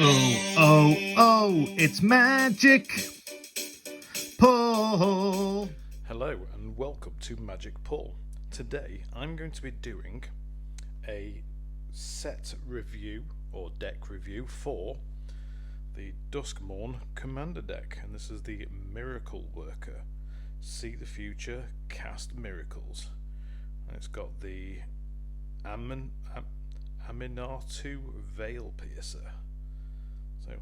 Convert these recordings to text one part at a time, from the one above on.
It's Magic Pull. Hello and welcome to Magic Pull. Today I'm going to be doing a set review or deck review for the Duskmourn Commander Deck, and this is the Miracle Worker. See the future, cast miracles. And it's got the Aminatu Veil Piercer. So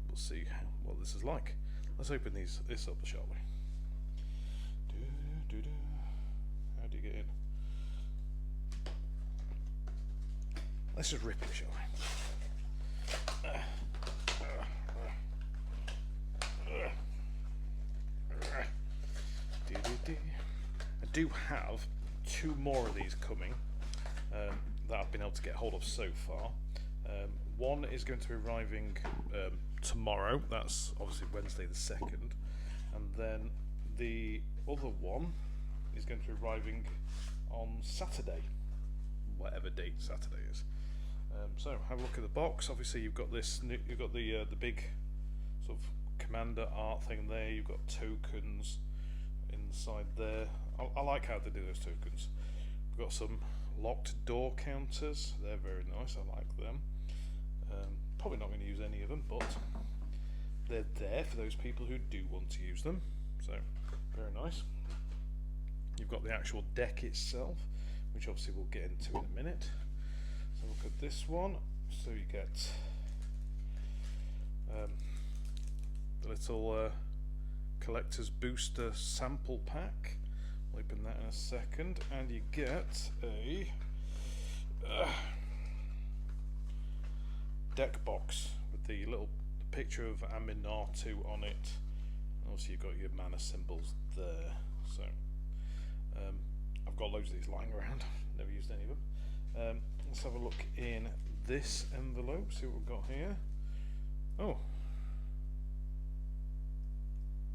we'll see what this is like. Let's open this up, shall we? How do you get in? Let's just rip it, shall we? I do have two more of these coming that I've been able to get hold of so far. One is going to be arriving tomorrow, that's obviously Wednesday the 2nd, and then the other one is going to be arriving on Saturday, whatever date Saturday is. So have a look at the box. Obviously you've got this, you've got the big sort of commander art thing there, you've got tokens inside there. I like how they do those tokens. We've got some locked door counters, they're very nice, I like them. Probably not going to use any of them, but they're there for those people who do want to use them, so very nice. You've got the actual deck itself, which obviously we'll get into in a minute. So look at this one. So you get the little collector's booster sample pack. We'll open that in a second, and you get a deck box with the little picture of Aminatu on it. Obviously you've got your mana symbols there. So I've got loads of these lying around, never used any of them. Let's have a look in this envelope, see what we've got here. Oh,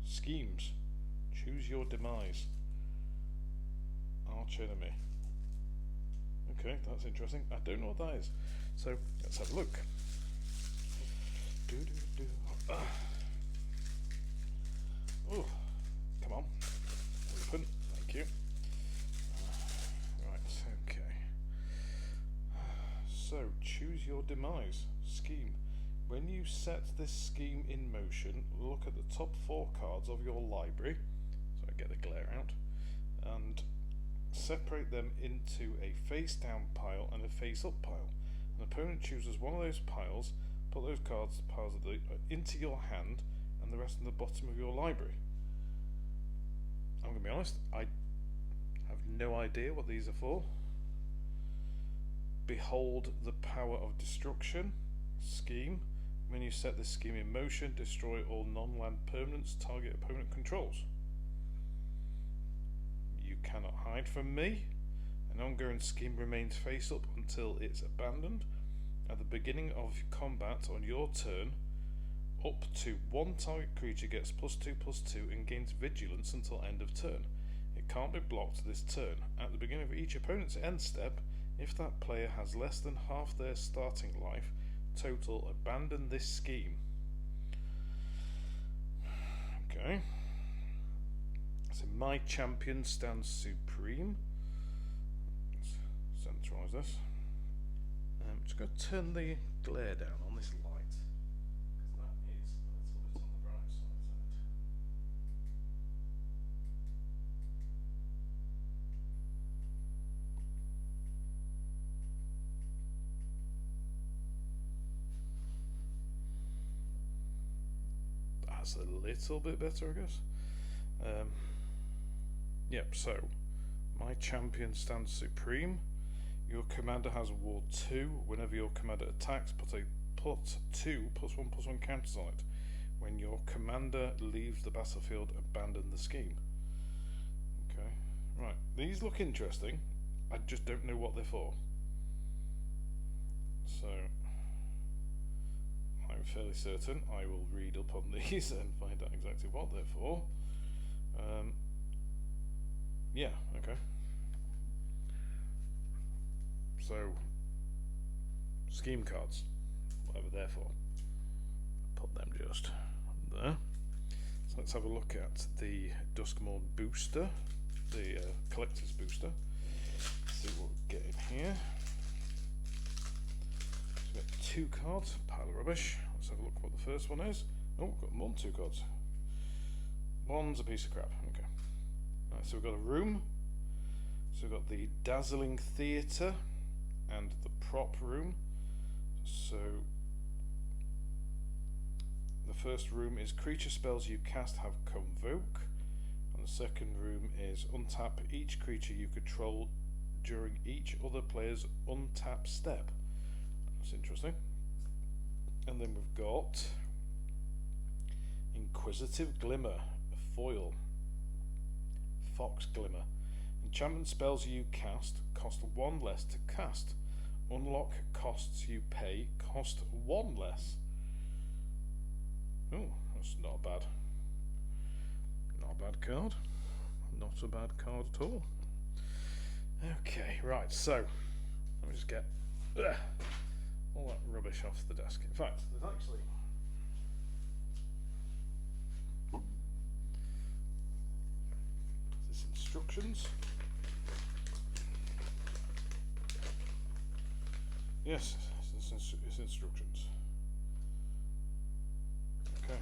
schemes, choose your demise, arch enemy. Okay, that's interesting. I don't know what that is, so let's have a look. Oh, come on, open, thank you. Right, okay. So, choose your demise scheme. When you set this scheme in motion, look at the top 4 cards of your library, so I get the glare out, and separate them into a face down pile and a face up pile. An opponent chooses one of those piles, put those piles into your hand and the rest in the bottom of your library. I'm going to be honest, I have no idea what these are for. Behold the power of destruction scheme. When you set this scheme in motion, destroy all non-land permanents target opponent controls. You cannot hide from me. An ongoing scheme remains face up until it's abandoned. At the beginning of combat on your turn, up to 1 target creature gets +2/+2 and gains vigilance until end of turn. It can't be blocked this turn. At the beginning of each opponent's end step, if that player has less than half their starting life total, abandon this scheme. Okay. So my champion stands supreme. Let's centralise this. I'm just going to turn the glare down on this light, because that is a little bit on the bright side, isn't it? That's a little bit better, I guess. Yep, so my champion stands supreme. Your commander has ward 2. Whenever your commander attacks, put 2 +1/+1 counters on it. When your commander leaves the battlefield, abandon the scheme. Okay, right. These look interesting. I just don't know what they're for. So I'm fairly certain I will read up on these and find out exactly what they're for. Yeah, okay. So, scheme cards, whatever they're for. them just there. So let's have a look at the Duskmourn booster, the collector's booster. See what we get in here. So we've got 2 cards, pile of rubbish. Let's have a look what the first one is. Oh, we've got more than 2 cards. One's a piece of crap. Okay. Right, so we've got a room. So we've got the dazzling theatre and the prop room. So the first room is creature spells you cast have convoke, and the second room is untap each creature you control during each other player's untap step. That's interesting. And then we've got Inquisitive Glimmer, a foil. Fox Glimmer. Enchantment spells you cast cost 1 less to cast. Unlock costs you pay cost 1 less. Oh, that's not bad. Not a bad card. Not a bad card at all. Okay, right, so let me just get all that rubbish off the desk. In fact, there's actually this instructions. Yes, it's instructions. Okay.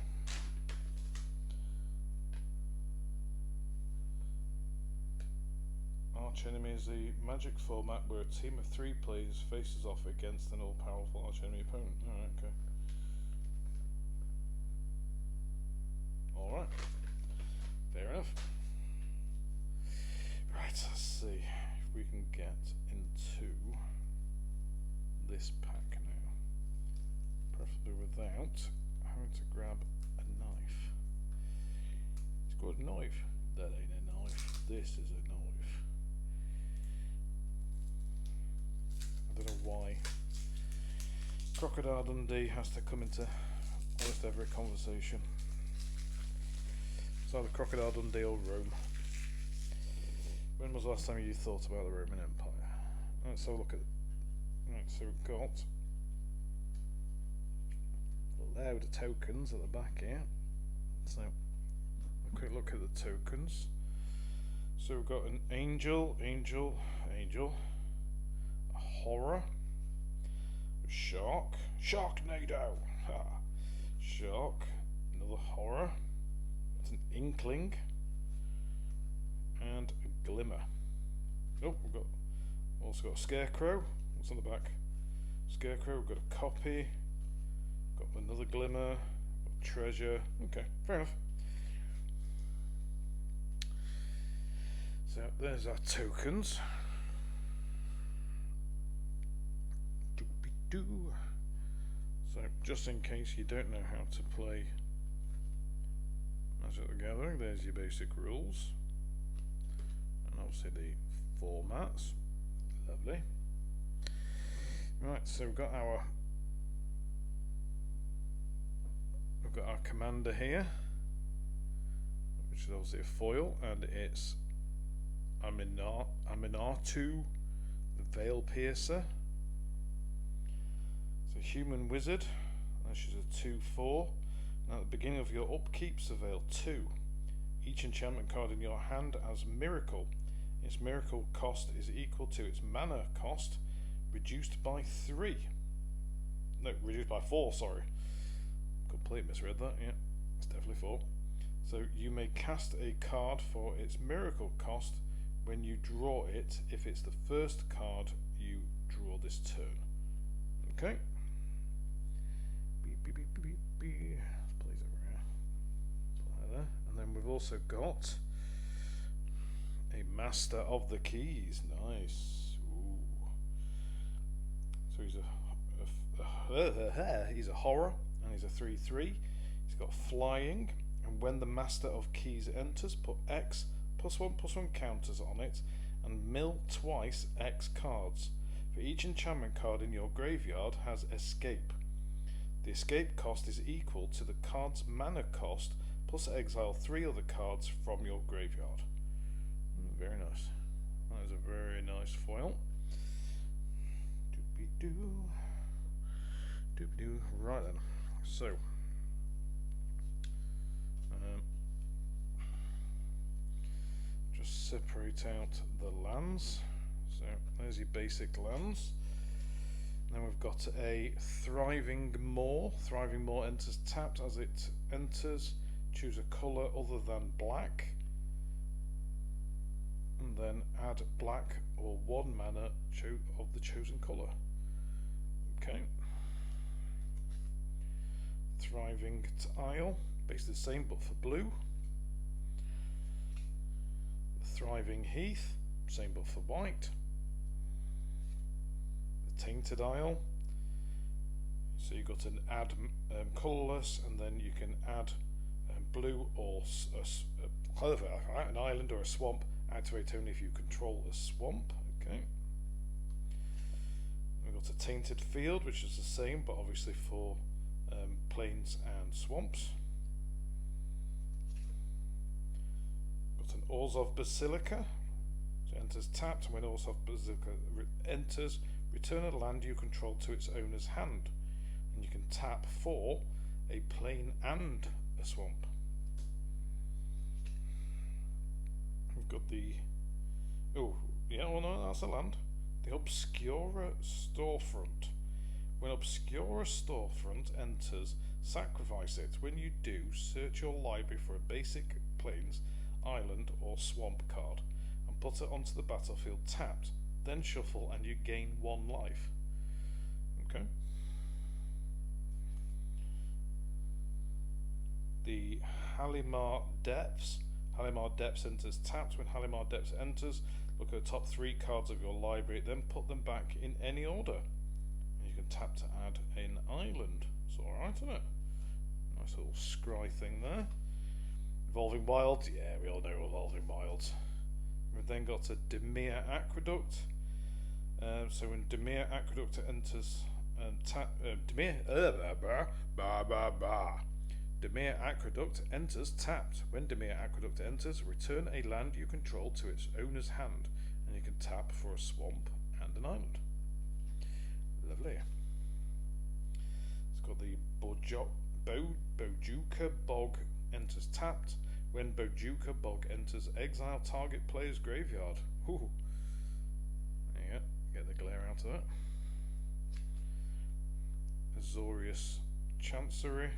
Arch enemy is the magic format where a team of 3 players faces off against an all-powerful arch enemy opponent. Alright, okay. Alright. Fair enough. Right, let's see if we can get into this pack now. Preferably without having to grab a knife. It's got a knife. That ain't a knife. This is a knife. I don't know why Crocodile Dundee has to come into almost every conversation. It's either Crocodile Dundee or Rome. When was the last time you thought about the Roman Empire? Let's have a look at. Right, so we've got a load of tokens at the back here. So a quick look at the tokens. So we've got an angel, a horror, a shark, Sharknado, shark, another horror, that's an inkling, and a glimmer. Oh, we've got also got a scarecrow. What's on the back? Scarecrow, we've got a copy, got another glimmer, got treasure. Okay, fair enough. So there's our tokens. Doobie-doo. So just in case you don't know how to play Magic the Gathering, there's your basic rules. And obviously the formats. Lovely. Right, so we've got our commander here, which is obviously a foil, and it's Aminatu, the Veil Piercer. It's a human wizard, and she's a 2/4. And at the beginning of your upkeep, surveil 2. Each enchantment card in your hand has Miracle. Its miracle cost is equal to its mana cost, reduced by 3. No, reduced by 4, sorry. Completely misread that, yeah. It's definitely 4. So you may cast a card for its miracle cost when you draw it if it's the first card you draw this turn. Okay. Beep, beep, beep, beep, beep. Please over here. Put that there. And then we've also got a Master of the Keys. Nice. Ooh. So he's a horror, and he's a 3/3. He's got flying, and when the Master of Keys enters, put X +1/+1 counters on it, and mill twice X cards. For each enchantment card in your graveyard has escape. The escape cost is equal to the card's mana cost plus exile 3 other cards from your graveyard. Very nice. That is a very nice foil. Doobie-doo. Doobie-doo. Right then. So separate out the lands. So there's your basic lands. Then we've got a Thriving Moor. Thriving Moor enters tapped. As it enters, choose a colour other than black, and then add black or 1 mana of the chosen colour. Okay. Thriving Isle, basically the same but for blue. Thriving Heath, same but for white. The Tainted Isle, so you've got an add colourless, and then you can add blue or an island or a swamp. Activate only if you control a swamp. Okay. We've got a Tainted Field, which is the same but obviously for plains and swamps. Got an Orzhov Basilica, so it enters tapped, and when Orzhov Basilica enters, return a land you control to its owner's hand, and you can tap for a plain and a swamp. We've got the that's a land. The Obscura Storefront. When Obscura Storefront enters, sacrifice it. When you do, search your library for a basic plains, island or swamp card and put it onto the battlefield tapped. Then shuffle and you gain 1 life. Okay. The Halimar Depths. Halimar Depths enters tapped. When Halimar Depths enters, look at the top 3 cards of your library, then put them back in any order. And you can tap to add an island. It's alright, isn't it? Nice little scry thing there. Evolving Wilds, yeah, we all know Evolving Wilds. We've then got a Demir Aqueduct. So when Demir Aqueduct enters, Demir Aqueduct enters tapped. When Demir Aqueduct enters, return a land you control to its owner's hand, and you can tap for a swamp and an island. Lovely. It's got the Bojuka Bog enters tapped. When Bojuka Bog enters, exile target player's graveyard. Ooh. There you go. Get the glare out of that. Azorius Chancery.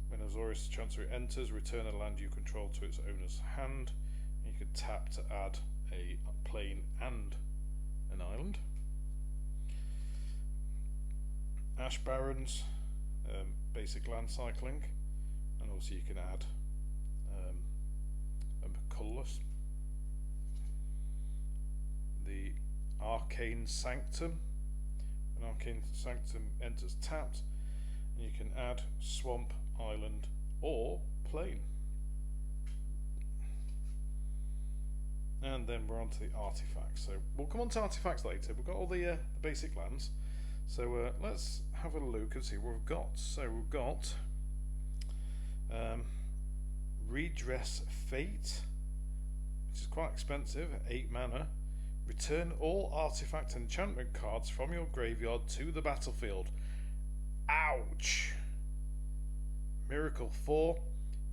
When Azorius Chancery enters, return a land you control to its owner's hand. You can tap to add a plain and an island. Ash Barrens, basic land cycling, and also you can add colourless. The Arcane Sanctum. When Arcane Sanctum enters tapped, you can add swamp, island or plain. And then we're on to the artifacts. So we'll come on to artifacts later. We've got all the basic lands. So let's have a look and see what we've got. So we've got Redress Fate, which is quite expensive, 8 mana. Return all artifact and enchantment cards from your graveyard to the battlefield. Ouch! Miracle 4.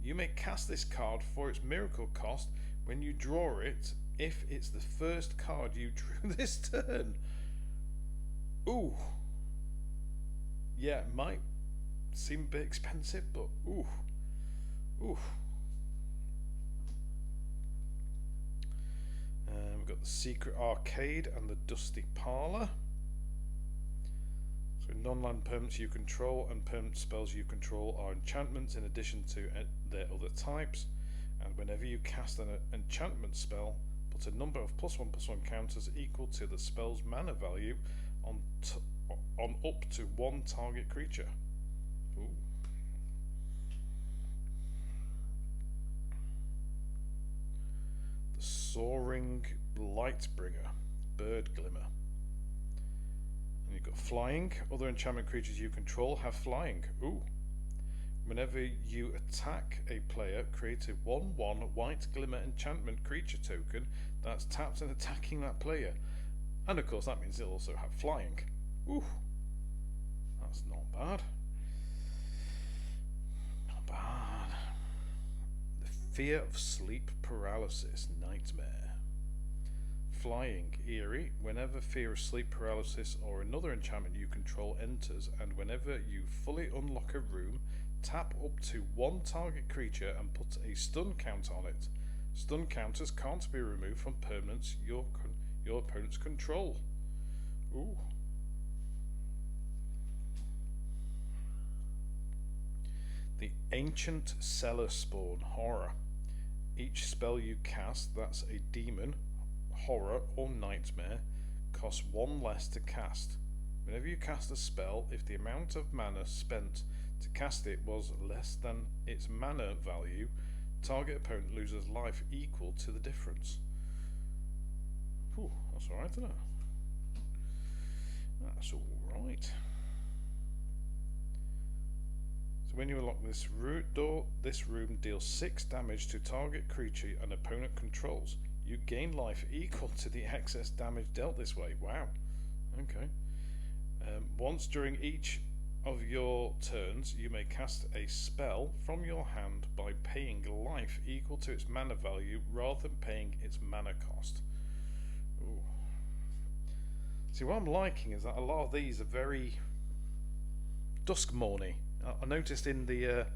You may cast this card for its miracle cost when you draw it, if it's the first card you drew this turn. Ooh. Yeah, it might seem a bit expensive, but ooh. Ooh. We've got the Secret Arcade and the Dusty Parlour. So non-land permanents you control and permanent spells you control are enchantments in addition to their other types. And whenever you cast an enchantment spell, put a number of +1/+1 counters equal to the spell's mana value on up to 1 target creature. Ooh. The Soaring Lightbringer, Bird Glimmer. And you've got flying. Other enchantment creatures you control have flying. Ooh. Whenever you attack a player, create a 1/1 white glimmer enchantment creature token that's tapped and attacking that player. And of course that means it'll also have flying. Ooh. That's not bad. Not bad. The Fear of sleep paralysis, nightmare. Flying, eerie. Whenever fear of sleep paralysis or another enchantment you control enters, and whenever you fully unlock a room, tap up to one target creature and put a stun counter on it. Stun counters can't be removed from permanents your opponents control. Ooh. The Ancient Cellar Spawn, horror. Each spell you cast that's a demon, horror, or nightmare costs one less to cast. Whenever you cast a spell, if the amount of mana spent to cast it was less than its mana value, target opponent loses life equal to the difference. Ooh, that's alright, isn't it? That's alright. So when you unlock this door, this room deals 6 damage to target creature an opponent controls. You gain life equal to the excess damage dealt this way. Wow. Okay. Once during each of your turns, you may cast a spell from your hand by paying life equal to its mana value rather than paying its mana cost. Ooh. See, what I'm liking is that a lot of these are very Duskmourn-y. I noticed in the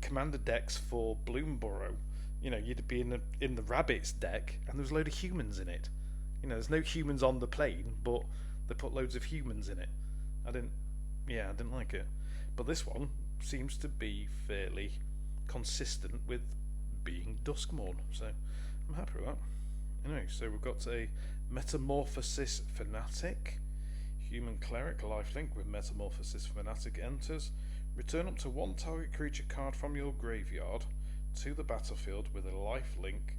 commander decks for Bloomborough, you know, you'd be in the rabbits deck, and there was a load of humans in it. You know, there's no humans on the plane, but they put loads of humans in it. I didn't like it. But this one seems to be fairly consistent with being Duskmourn, so I'm happy with that. Anyway, so we've got a Metamorphosis Fanatic. Human Cleric, lifelink with Metamorphosis Fanatic enters. Return up to one target creature card from your graveyard to the battlefield with a lifelink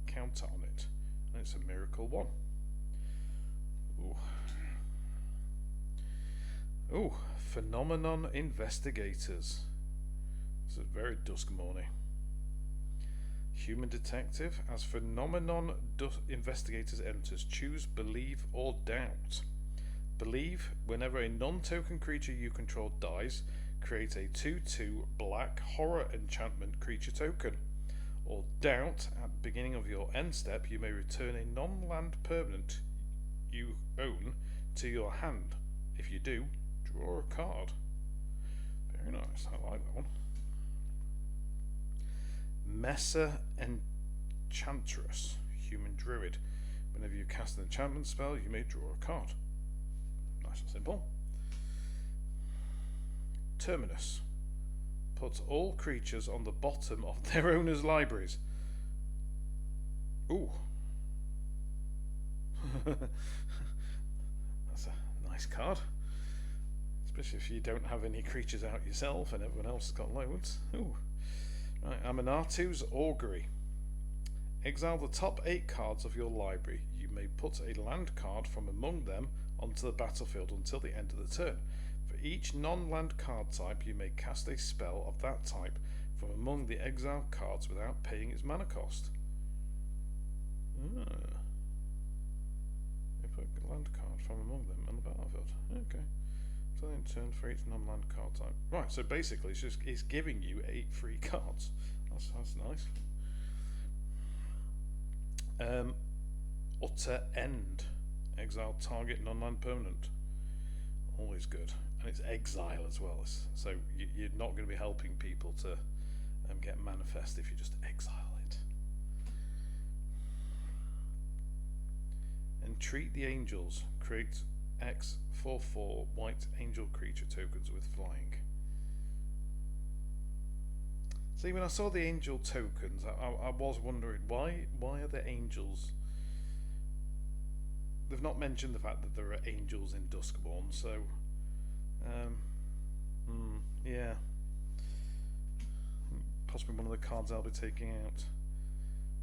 counter on it. And it's a Miracle 1. Ooh, Phenomenon Investigators. This is very Duskmourn-y. Human Detective. As Phenomenon Investigators enters, choose Believe or Doubt. Believe, whenever a non-token creature you control dies, create a 2/2 black horror enchantment creature token. Or Doubt, at the beginning of your end step, you may return a non-land permanent you own to your hand. If you do, draw a card. Very nice, I like that one. Mesa Enchantress, Human Druid. Whenever you cast an enchantment spell, you may draw a card. Nice and simple. Terminus. Put all creatures on the bottom of their owners' libraries. Ooh. That's a nice card. Especially if you don't have any creatures out yourself and everyone else has got loads. Ooh. Right, Aminatu's Augury. Exile the top 8 cards of your library. You may put a land card from among them onto the battlefield until the end of the turn. For each non-land card type, you may cast a spell of that type from among the exiled cards without paying its mana cost. You put a land card from among them on the battlefield. Okay. So in turn for each non-land card type. Right, so basically it's giving you 8 free cards. That's nice. Utter End. Exile target non-land permanent. Always good. And it's exile as well. So you're not going to be helping people to get manifest if you just exile it. Entreat the Angels. Create X/4/4 white angel creature tokens with flying. See, when I saw the angel tokens, I was wondering why are there angels? They've not mentioned the fact that there are angels in Duskmourn, so yeah, possibly one of the cards I'll be taking out.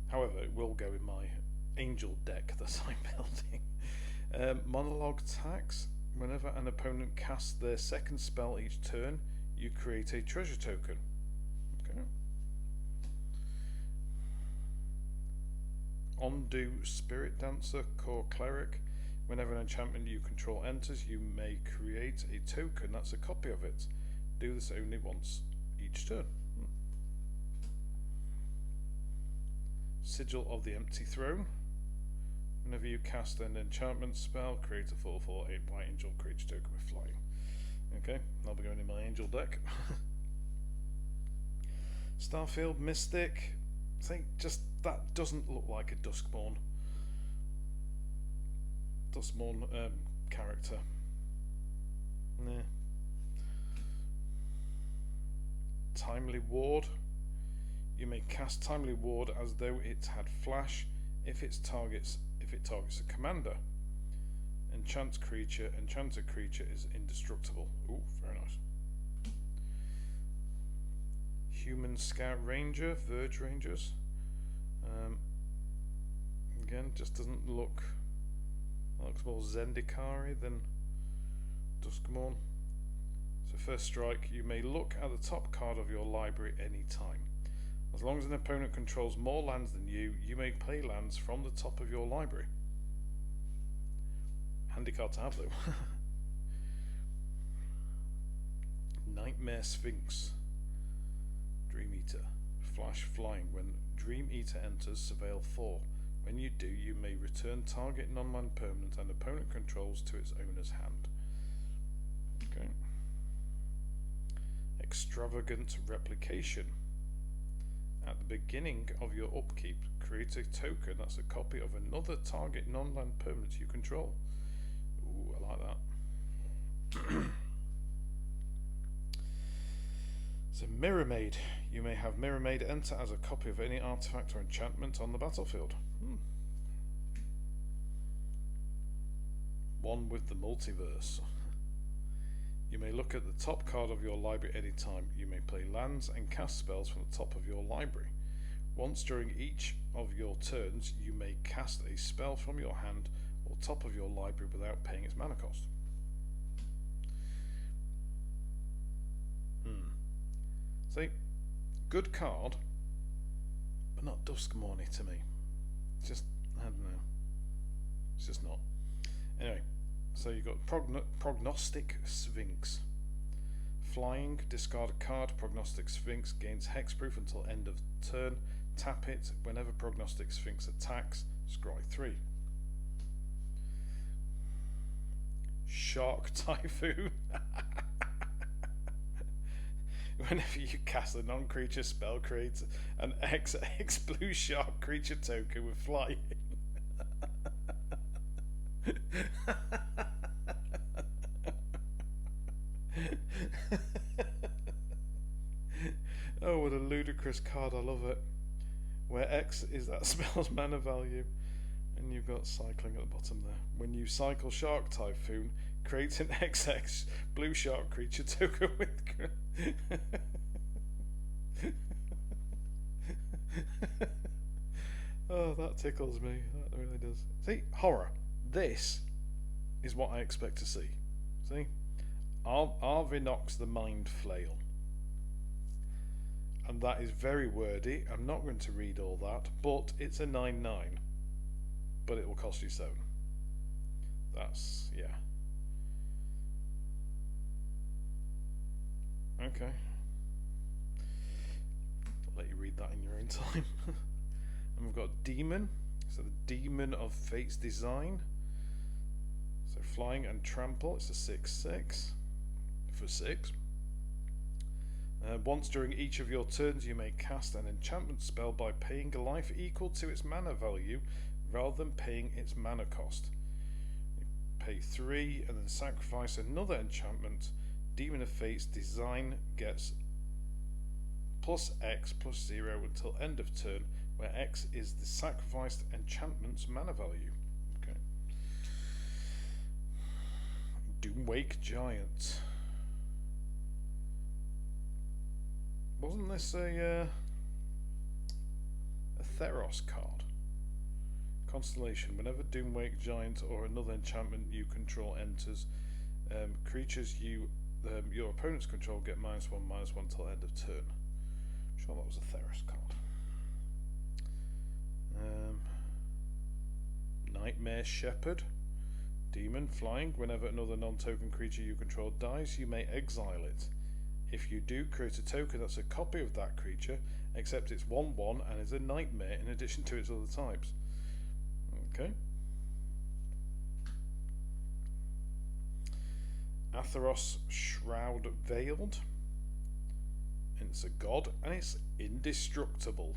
However, it will go in my angel deck that I'm building. Monologue Tax. Whenever an opponent casts their second spell each turn, you create a treasure token. Okay. Undo Spirit Dancer, Core Cleric. Whenever an enchantment you control enters, you may create a token that's a copy of it. Do this only once each turn. Sigil of the Empty Throne. Whenever you cast an enchantment spell, create a 4/4 8 white angel creature token with flying. Okay, I'll be going in my angel deck. Starfield Mystic. I think just that doesn't look like a Duskmourn character. Nah. Timely Ward. You may cast Timely Ward as though it had flash if it targets a commander. Enchanted creature is indestructible. Ooh, very nice. Human Scout Ranger, Verge Rangers. Again, just doesn't look. Looks more Zendikari than Duskmourn. So first strike, you may look at the top card of your library any time. As long as an opponent controls more lands than you, you may play lands from the top of your library. Handy card to have though. Nightmare Sphinx. Dream Eater. Flash flying. When Dream Eater enters, surveil 4. When you do, you may return target non-land permanent and opponent controls to its owner's hand. Okay. Extravagant Replication. At the beginning of your upkeep, create a token that's a copy of another target non-land permanent you control. Ooh, I like that. So Mirror Maid. You may have Mirror Maid enter as a copy of any artifact or enchantment on the battlefield. One with the multiverse. You may look at the top card of your library anytime. You may play lands and cast spells from the top of your library. Once during each of your turns, you may cast a spell from your hand or top of your library without paying its mana cost. See, good card, but not Duskmourn-y to me. It's just, I don't know. It's just not. Anyway. So you've got Prognostic Sphinx. Flying, discard a card. Prognostic Sphinx gains hexproof until end of turn. Tap it. Whenever Prognostic Sphinx attacks, scry 3. Shark Typhoon. Whenever you cast a non-creature spell, create an XX blue shark creature token with flying. Oh, what a ludicrous card, I love it. Where X is that spell's mana value, and you've got cycling at the bottom there. When you cycle Shark Typhoon, create an XX blue shark creature token with oh, that tickles me, that really does. See, horror. This is what I expect to see. See? Arvinox the Mind Flail. And that is very wordy. I'm not going to read all that, but it's a 9/9. But it will cost you 7. That's, yeah. Okay. I'll let you read that in your own time. And we've got Demon. So the Demon of Fate's Design. So flying and trample, it's a 6/6 for 6. Once during each of your turns, you may cast an enchantment spell by paying a life equal to its mana value rather than paying its mana cost. You pay 3 and then sacrifice another enchantment. Demon of Fate's Design gets plus X plus 0 until end of turn, where X is the sacrificed enchantment's mana value. Okay. Doomwake Giant. Wasn't this a Theros card? Constellation. Whenever Doomwake Giant or another enchantment you control enters, creatures your opponents control get -1/-1 till end of turn. I'm sure that was a Theros card. Nightmare Shepherd. Demon, flying. Whenever another non-token creature you control dies, you may exile it. If you do, create a token that's a copy of that creature, except it's 1/1 and is a nightmare in addition to its other types. Okay. Atheros Shroud Veiled. It's a god and it's indestructible.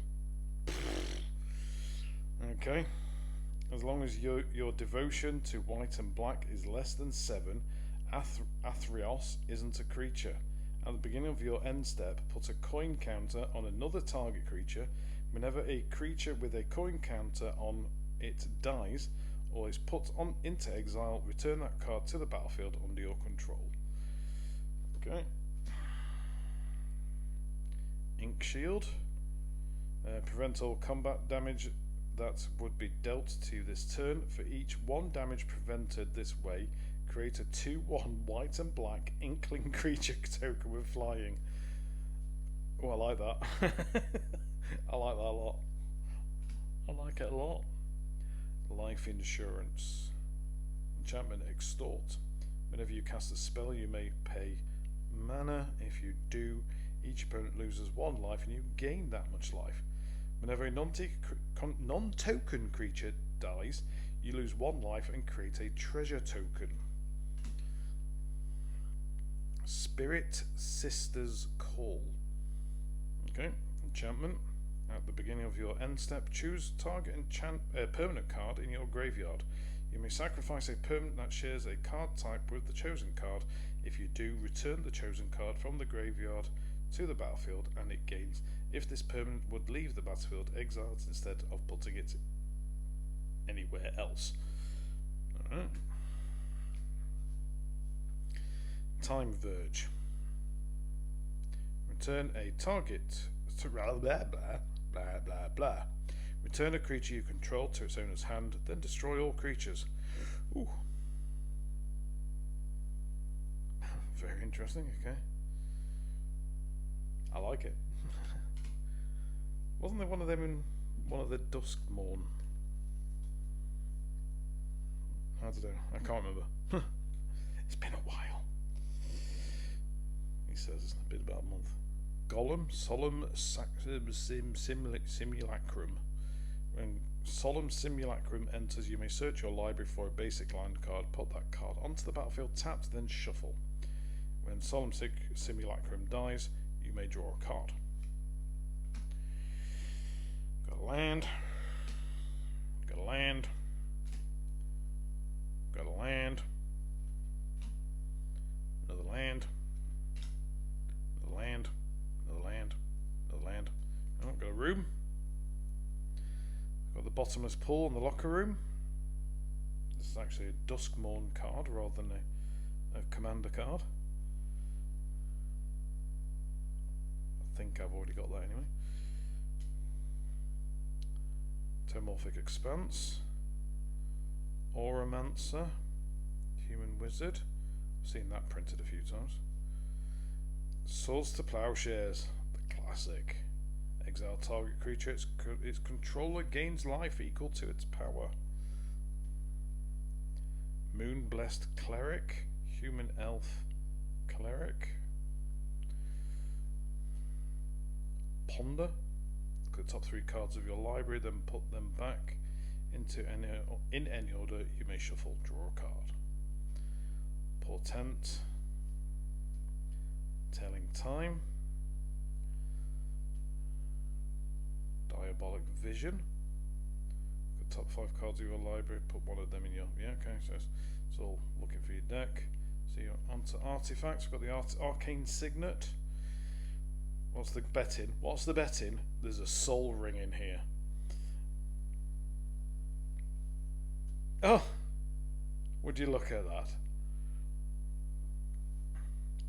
Okay. As long as your devotion to white and black is less than 7, Athreos isn't a creature. At the beginning of your end step, put a coin counter on another target creature. Whenever a creature with a coin counter on it dies or is put into exile, return that card to the battlefield under your control. Okay. Ink Shield. Prevent all combat damage that would be dealt to this turn. For each 1 damage prevented this way, create a 2/1 white and black inkling creature token with flying. Oh, I like that. I like that a lot. I like it a lot. Life Insurance. Enchantment Extort. Whenever you cast a spell, you may pay mana. If you do, each opponent loses 1 life and you gain that much life. Whenever a non-token creature dies, you lose 1 life and create a treasure token. Spirit Sister's Call. Okay, enchantment. At the beginning of your end step, choose target permanent card in your graveyard. You may sacrifice a permanent that shares a card type with the chosen card. If you do, return the chosen card from the graveyard to the battlefield and it gains. If this permanent would leave the battlefield, exile it instead of putting it anywhere else. Alright. Time Verge. Return a target to blah blah blah blah blah blah. Return a creature you control to its owner's hand, then destroy all creatures. Ooh. Very interesting, okay. I like it. Wasn't there one of them in one of the Duskmourn? I don't know. I can't remember. It's been a while. He says it's been about a month. Golem, Solemn Simulacrum. When Solemn Simulacrum enters, you may search your library for a basic land card, put that card onto the battlefield, tapped, then shuffle. When Solemn Simulacrum dies, you may draw a card. Got a land. Got a land. Got a land. Another land. Another land. Another land. Another land. Oh, got a room. Got the bottomless pool in the locker room. This is actually a Duskmourn card rather than a commander card. I think I've already got that anyway. Tomorphic Expanse. Auramancer. Human Wizard. I've seen that printed a few times. Swords to Plowshares. The classic. Exile target creature. Its controller gains life equal to its power. Moon Blessed Cleric. Human Elf Cleric. Ponder. Look at the top 3 cards of your library, then put them back into in any order you may shuffle. Draw a card. Portent. Telling Time. Diabolic Vision. The top 5 cards of your library, put one of them in your... Yeah, okay, so it's all looking for your deck. So you're onto artifacts. We've got the Arcane Signet. What's the betting? What's the betting? There's a soul ring in here. Oh! Would you look at that?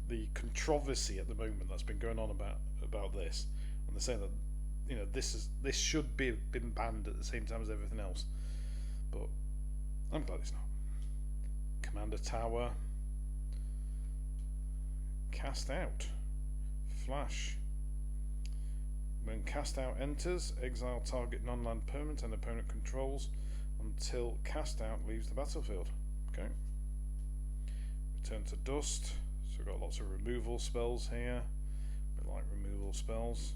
The controversy at the moment that's been going on about this, and they're saying that, you know, this should be been banned at the same time as everything else, but I'm glad it's not. Commander Tower. Cast Out. Flash. When Cast Out enters, exile target non-land permanent and opponent controls until Cast Out leaves the battlefield. Okay. Return to Dust. So we've got lots of removal spells here. We like removal spells.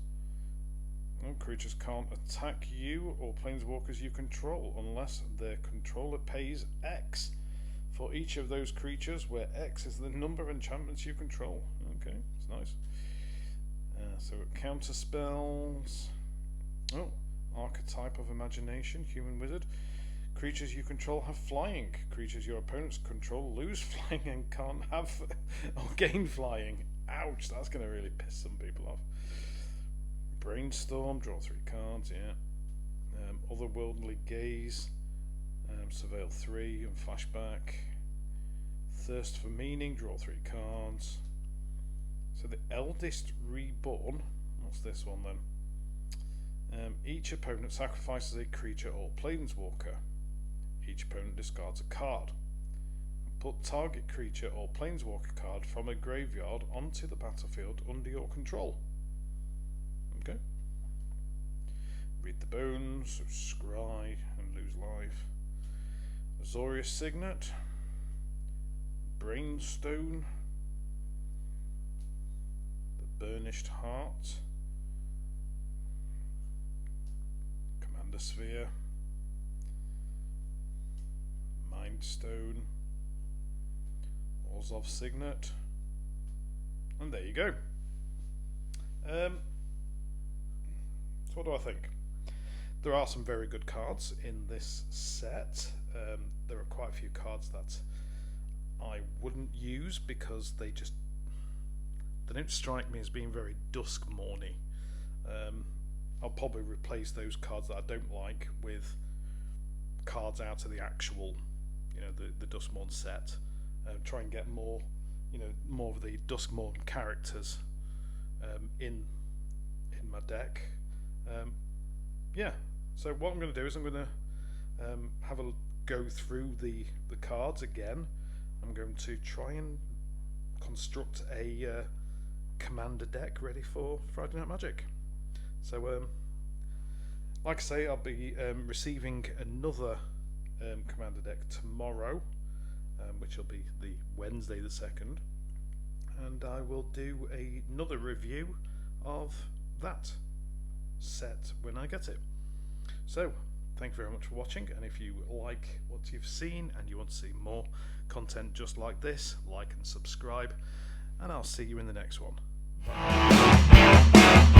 Oh, creatures can't attack you or planeswalkers you control unless their controller pays X for each of those creatures, where X is the number of enchantments you control. Okay, it's nice. So counter spells. Oh, archetype of imagination, human wizard. Creatures you control have flying. Creatures your opponents control lose flying and can't have or gain flying. Ouch, that's going to really piss some people off. Brainstorm, draw 3 cards, yeah. Otherworldly Gaze, Surveil 3 and Flashback. Thirst for Meaning, draw 3 cards. So the Eldest Reborn, what's this one then? Each opponent sacrifices a creature or planeswalker. Each opponent discards a card. Put target creature or planeswalker card from a graveyard onto the battlefield under your control. Okay. Read the Bones, scry and lose life. Azorius Signet, Brainstone, the Burnished Heart, Commander Sphere, Mindstone, Orzhov Signet, and there you go. So what do I think? There are some very good cards in this set. There are quite a few cards that I wouldn't use because they don't strike me as being very Duskmourny. I'll probably replace those cards that I don't like with cards out of the actual, the Duskmourn set. Try and get more, more of the Duskmourn characters in my deck. Yeah. So what I'm going to do is I'm going to have a go through the cards again. I'm going to try and construct a commander deck ready for Friday Night Magic. So, like I say, I'll be receiving another commander deck tomorrow, which will be the Wednesday the 2nd, and I will do another review of that set when I get it. So, thank you very much for watching, and if you like what you've seen and you want to see more content just like this, like and subscribe, and I'll see you in the next one. Bye.